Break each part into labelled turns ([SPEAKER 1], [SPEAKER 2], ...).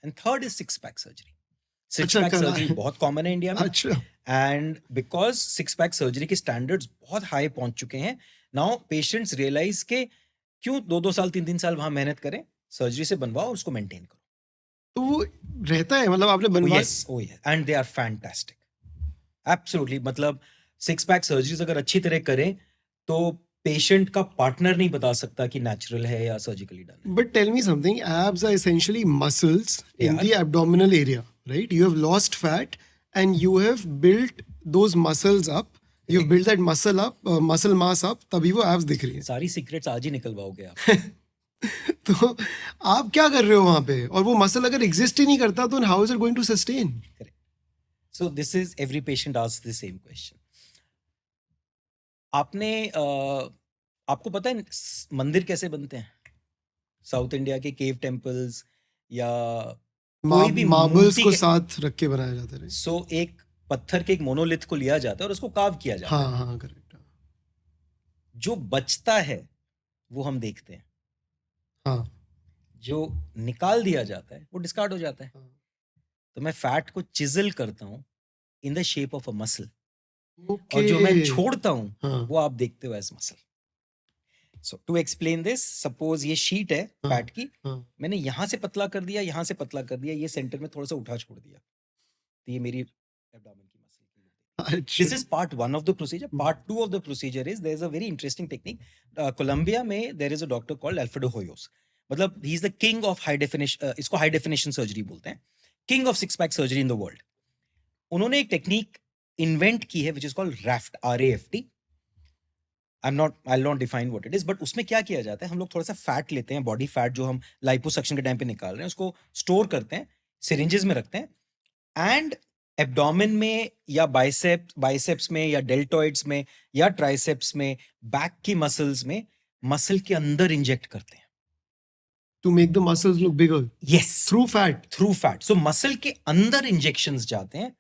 [SPEAKER 1] And third is six pack surgery. Six
[SPEAKER 2] अच्छा,
[SPEAKER 1] pack surgery बहुत common है India में.
[SPEAKER 2] अच्छा,
[SPEAKER 1] and because six pack surgery के स्टैंडर्ड्स बहुत हाई पहुंच चुके हैं, नाउ पेशेंट्स रियलाइज के क्यों 2-2 साल 3-3 साल वहां मेहनत करें, सर्जरी से बनवाओ और उसको मेंटेन करो.
[SPEAKER 2] तो वो रहता है, मतलब आपने बनवा
[SPEAKER 1] yes, oh yes, and they are fantastic, absolutely. मतलब सिक्स पैक सर्जरीज अगर अच्छी तरह करें तो पेशेंट का पार्टनर नहीं बता सकता कि नेचुरल है या सर्जिकली डन है.
[SPEAKER 2] But tell me something, abs are essentially muscles in
[SPEAKER 1] Yeah.
[SPEAKER 2] the abdominal area, right? You have lost fat and you have built those muscles up. You've built that muscle up, muscle mass up, तभी वो abs दिख रही है.
[SPEAKER 1] सारी secrets आज ही निकलवाओगे आप.
[SPEAKER 2] तो आप क्या कर रहे हो वहां पे? और वो मसल अगर एग्जिस्ट ही नहीं करता तो how is it going to sustain?
[SPEAKER 1] Correct. So this is every patient asks the same question. आपको पता है मंदिर कैसे बनते हैं? साउथ इंडिया के केव टेम्पल्स या कोई भी
[SPEAKER 2] मार्बल्स
[SPEAKER 1] मूर्ति
[SPEAKER 2] को
[SPEAKER 1] के,
[SPEAKER 2] साथ रख के बनाया जाता है.
[SPEAKER 1] सो एक पत्थर के एक मोनोलिथ को लिया जाता है और उसको कार्व किया जाता है.
[SPEAKER 2] हाँ हाँ, करेक्ट.
[SPEAKER 1] जो बचता है वो हम देखते हैं,
[SPEAKER 2] हाँ
[SPEAKER 1] जो निकाल दिया जाता है वो डिस्कार्ड हो जाता है. तो मैं फैट को चिजल करता हूँ in the shape of a muscle, और जो मैं छोड़ता हूँ
[SPEAKER 2] हाँ.
[SPEAKER 1] वो आप देखते हो as muscle. So to explain this, suppose ये शीट है
[SPEAKER 2] हाँ.
[SPEAKER 1] फैट की,
[SPEAKER 2] हाँ.
[SPEAKER 1] मैंने यहाँ से पतला कर दिया, यहाँ से पतला कर दिया, ये सेंटर में थोड़ा सा उठा छोड़ दिया, तो ये मेरी एब्डोमेन की मसल की.
[SPEAKER 2] अच्छा.
[SPEAKER 1] This is part 1 of the procedure. Part 2 of the procedure is there is a very interesting technique. Colombia में there is a doctor called Alfredo Hoyos. मतलब he is the king of high definition, इसको high definition surgery बोलते हैं, king of six pack surgery in the world. उन्होंने एक technique invent की है which is called raft, RAFT. I'll not define what it is, but उसमें क्या किया जाता है, हम लोग थोड़ा सा फैट लेते हैं, बॉडी फैट जो हम लाइपोसक्शन के टाइम पे निकाल रहे हैं, उसको स्टोर करते हैं, सिरिंजेस में रखते हैं, एंड एब्डोमेन में या बाइसेप्स में या डेल्टॉइड्स में या ट्राइसेप्स में, बैक की मसल्स में, मसल के अंदर इंजेक्ट करते हैं.
[SPEAKER 2] To make the muscles look bigger.
[SPEAKER 1] Yes.
[SPEAKER 2] Through fat.
[SPEAKER 1] Through fat. So muscle के अंदर इंजेक्शंस जाते हैं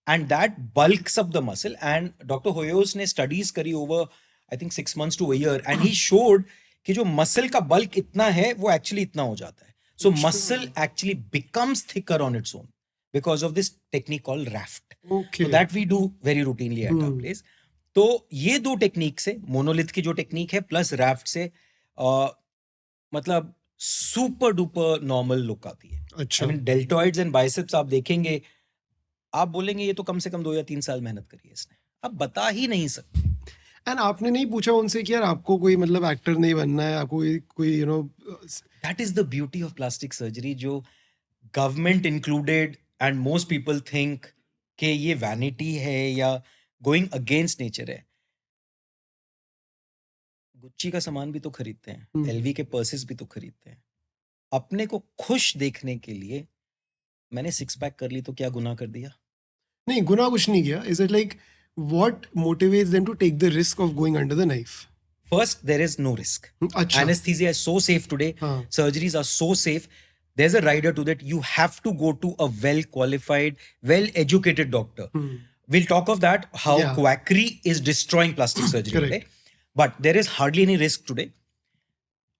[SPEAKER 1] and that bulks up the muscle. And Dr. Hoyos ने studies करी over I think 6 months to a year, and he showed कि जो muscle का bulk इतना है वो एक्चुअली इतना हो जाता है. So muscle actually becomes thicker on its own because of this technique called raft.
[SPEAKER 2] Okay.
[SPEAKER 1] So that we do very routinely at our place. तो ये दो टेक्निक से, मोनोलिथ की जो टेक्निक है प्लस राफ्ट से, मतलब सुपर डुपर नॉर्मल लुक आती है.
[SPEAKER 2] अच्छा.
[SPEAKER 1] I mean, डेल्टॉइड्स एंड बाइसेप्स आप देखेंगे, आप बोलेंगे ये तो कम से कम 2 या 3 साल मेहनत करी है इसने, आप बता ही नहीं सकते.
[SPEAKER 2] एंड आपने नहीं पूछा उनसे कि यार आपको कोई मतलब एक्टर नहीं बनना है, आपको कोई you know?
[SPEAKER 1] That is the beauty of plastic surgery, जो government included and most people think कि ये वैनिटी है या गोइंग अगेंस्ट नेचर है. गुच्ची का सामान भी तो खरीदते हैं, LV के पर्सेस भी तो खरीदते हैं. अपने को खुश देखने के लिए मैंने सिक्स पैक कर ली तो क्या गुनाह कर दिया?
[SPEAKER 2] नहीं, गुनाह कुछ नहीं किया. Is it like what motivates them to take the risk of going under the knife?
[SPEAKER 1] First, there is no risk.
[SPEAKER 2] Achha.
[SPEAKER 1] Anesthesia is so safe today. Surgeries are so safe. There's a rider to that. You have to go to a well-qualified, well-educated doctor. We'll talk of that, how quackery is destroying plastic surgery today. But there is hardly any risk today.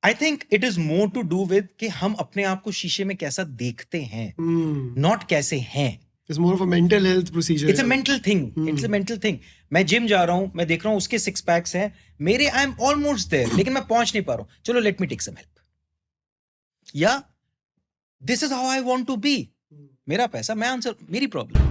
[SPEAKER 1] I think it is more to do with कि हम अपने आप को शीशे में कैसा देखते हैं, not कैसे हैं.
[SPEAKER 2] It's more of a mental health procedure.
[SPEAKER 1] It's a mental thing. It's a mental thing. मैं जिम जा रहा हूँ, मैं देख रहा हूँ उसके 6 पैक्स हैं, मेरे I am almost there, लेकिन मैं पहुंच नहीं पा रहा हूँ. चलो let me take some help. या this is how I want to be. मेरा पैसा, मैं आंसर, मेरी प्रॉब्लम.